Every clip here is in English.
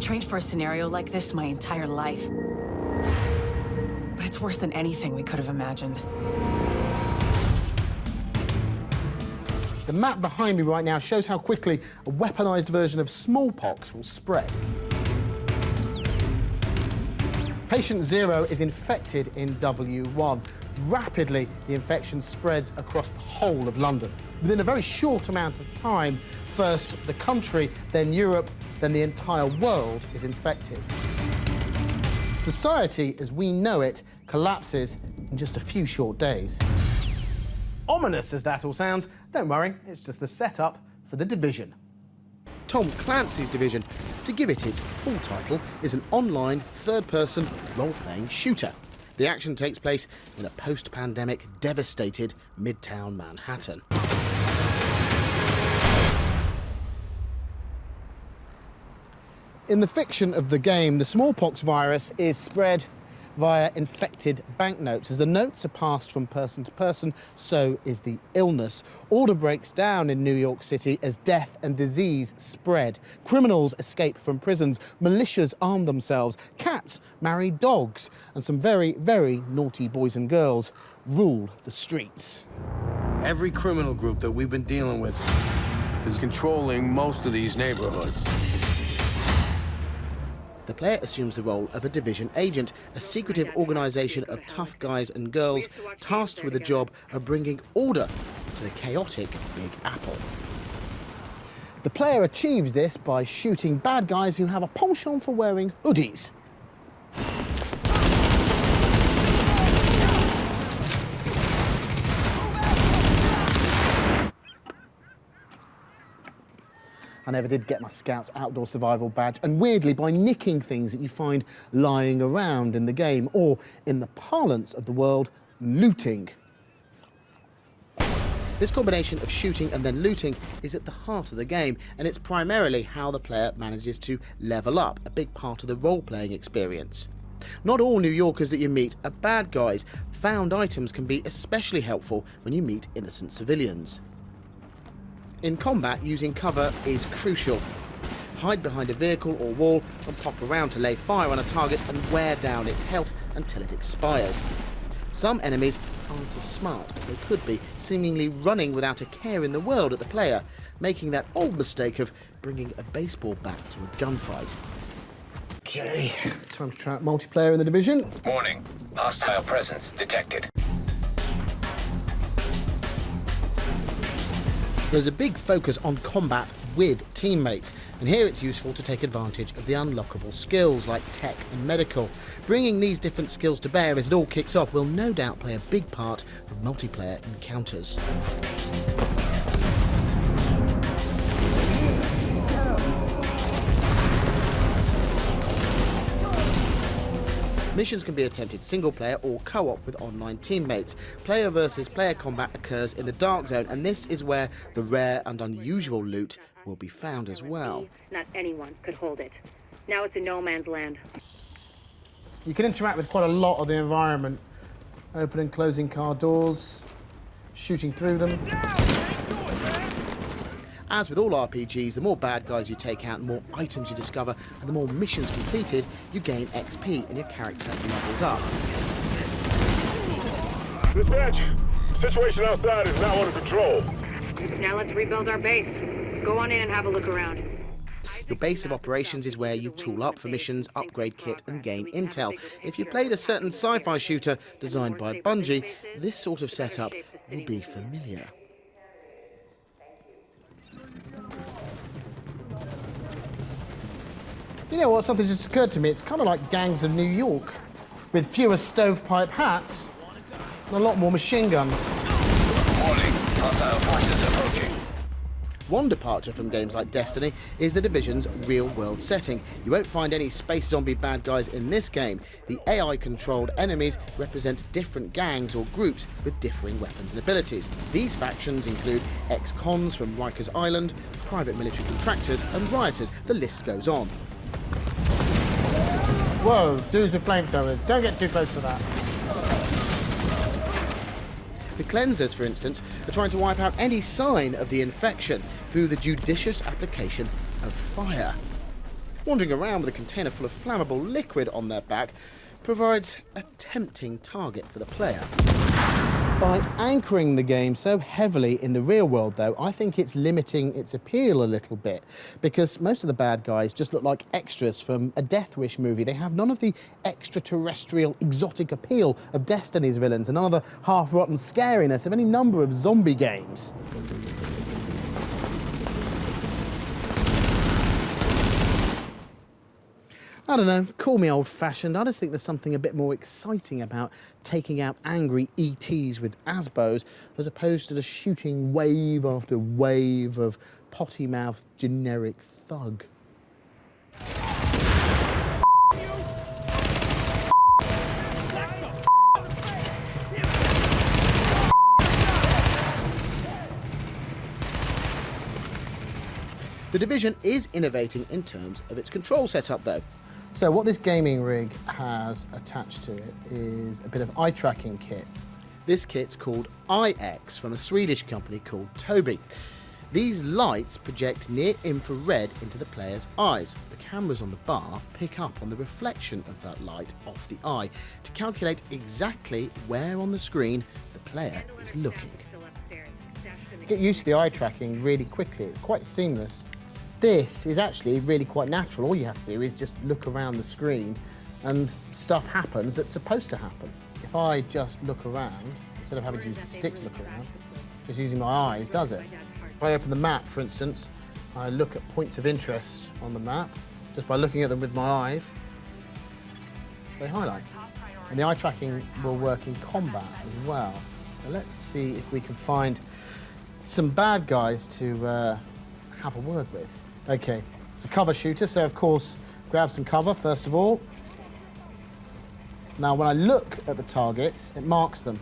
trained for a scenario like this my entire life. But it's worse than anything we could have imagined. The map behind me right now shows how quickly a weaponized version of smallpox will spread. Patient 0 is infected in W1. Rapidly, the infection spreads across the whole of London. Within a very short amount of time, first the country, then Europe, then the entire world is infected. Society, as we know it, collapses in just a few short days. Ominous as that all sounds, don't worry, it's just the setup for The Division. Tom Clancy's Division, to give it its full title, is an online, third-person, role-playing shooter. The action takes place in a post-pandemic, devastated Midtown Manhattan. In the fiction of the game, the smallpox virus is spread via infected banknotes. As the notes are passed from person to person, so is the illness. Order breaks down in New York City as death and disease spread. Criminals escape from prisons, militias arm themselves, cats marry dogs, and some very, very naughty boys and girls rule the streets. Every criminal group that we've been dealing with is controlling most of these neighborhoods. The player assumes the role of a Division agent, a secretive organisation of tough guys and girls tasked with the job of bringing order to the chaotic Big Apple. The player achieves this by shooting bad guys who have a penchant for wearing hoodies. I never did get my Scouts Outdoor Survival badge, and weirdly, by nicking things that you find lying around in the game, or, in the parlance of the world, looting. This combination of shooting and then looting is at the heart of the game, and it's primarily how the player manages to level up, a big part of the role-playing experience. Not all New Yorkers that you meet are bad guys. Found items can be especially helpful when you meet innocent civilians. In combat, using cover is crucial. Hide behind a vehicle or wall and pop around to lay fire on a target and wear down its health until it expires. Some enemies aren't as smart as they could be, seemingly running without a care in the world at the player, making that old mistake of bringing a baseball bat to a gunfight. Okay, time to try out multiplayer in The Division. Warning, hostile presence detected. There's a big focus on combat with teammates, and here it's useful to take advantage of the unlockable skills like tech and medical. Bringing these different skills to bear as it all kicks off will no doubt play a big part of multiplayer encounters. Missions can be attempted single-player or co-op with online teammates. Player versus player combat occurs in the Dark Zone, and this is where the rare and unusual loot will be found as well. Not anyone could hold it. Now it's a no man's land. You can interact with quite a lot of the environment. Opening, closing car doors, shooting through them. As with all RPGs, the more bad guys you take out, the more items you discover, and the more missions completed, you gain XP and your character levels up. Dispatch, situation outside is now under control. Now let's rebuild our base. Go on in and have a look around. Your base of operations is where you tool up for missions, upgrade kit, and gain intel. If you played a certain sci-fi shooter designed by Bungie, this sort of setup will be familiar. You know what, something just occurred to me. It's kind of like Gangs of New York, with fewer stovepipe hats and a lot more machine guns. Warning, hostile forces approaching. One departure from games like Destiny is the Division's real-world setting. You won't find any space zombie bad guys in this game. The AI-controlled enemies represent different gangs or groups with differing weapons and abilities. These factions include ex-cons from Rikers Island, private military contractors, and rioters. The list goes on. Whoa, dudes with flamethrowers. Don't get too close to that. The cleansers, for instance, are trying to wipe out any sign of the infection through the judicious application of fire. Wandering around with a container full of flammable liquid on their back provides a tempting target for the player. By anchoring the game so heavily in the real world, though, I think it's limiting its appeal a little bit, because most of the bad guys just look like extras from a Death Wish movie. They have none of the extraterrestrial, exotic appeal of Destiny's villains, and none of the half-rotten scariness of any number of zombie games. I don't know, call me old-fashioned. I just think there's something a bit more exciting about taking out angry ETs with Asbos as opposed to just shooting wave after wave of potty-mouthed generic thug. The Division is innovating in terms of its control setup, though. So what this gaming rig has attached to it is a bit of eye tracking kit. This kit's called IX from a Swedish company called Tobii. These lights project near infrared into the player's eyes. The cameras on the bar pick up on the reflection of that light off the eye to calculate exactly where on the screen the player is looking. Get used to the eye tracking really quickly, it's quite seamless. This is actually really quite natural. All you have to do is just look around the screen and stuff happens that's supposed to happen. If I just look around, instead of having to use the stick to look around, just using my eyes does it. If I open the map, for instance, I look at points of interest on the map, just by looking at them with my eyes, they highlight. And the eye tracking will work in combat as well. So let's see if we can find some bad guys to have a word with. Okay, it's a cover shooter, so of course, grab some cover first of all. Now, when I look at the targets, it marks them.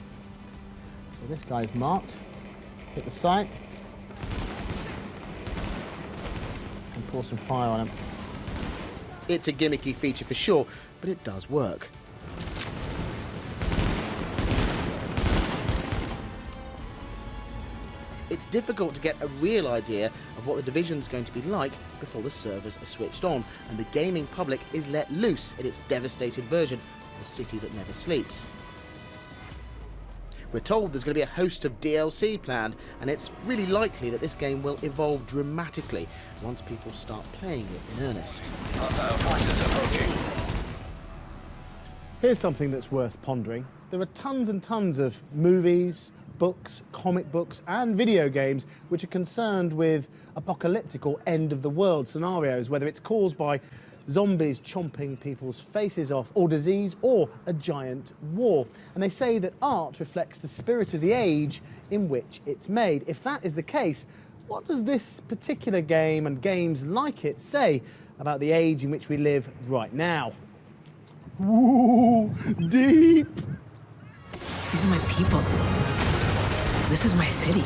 So this guy's marked. Hit the sight. And pour some fire on him. It's a gimmicky feature for sure, but it does work. It's difficult to get a real idea of what the Division's going to be like before the servers are switched on and the gaming public is let loose in its devastated version of the city that never sleeps. We're told there's going to be a host of DLC planned, and it's really likely that this game will evolve dramatically once people start playing it in earnest. Hostile forces approaching. Here's something that's worth pondering. There are tons and tons of movies, books, comic books and video games which are concerned with apocalyptic or end-of-the-world scenarios, whether it's caused by zombies chomping people's faces off, or disease, or a giant war. And they say that art reflects the spirit of the age in which it's made. If that is the case, what does this particular game and games like it say about the age in which we live right now? Ooh, deep! These are my people. This is my city.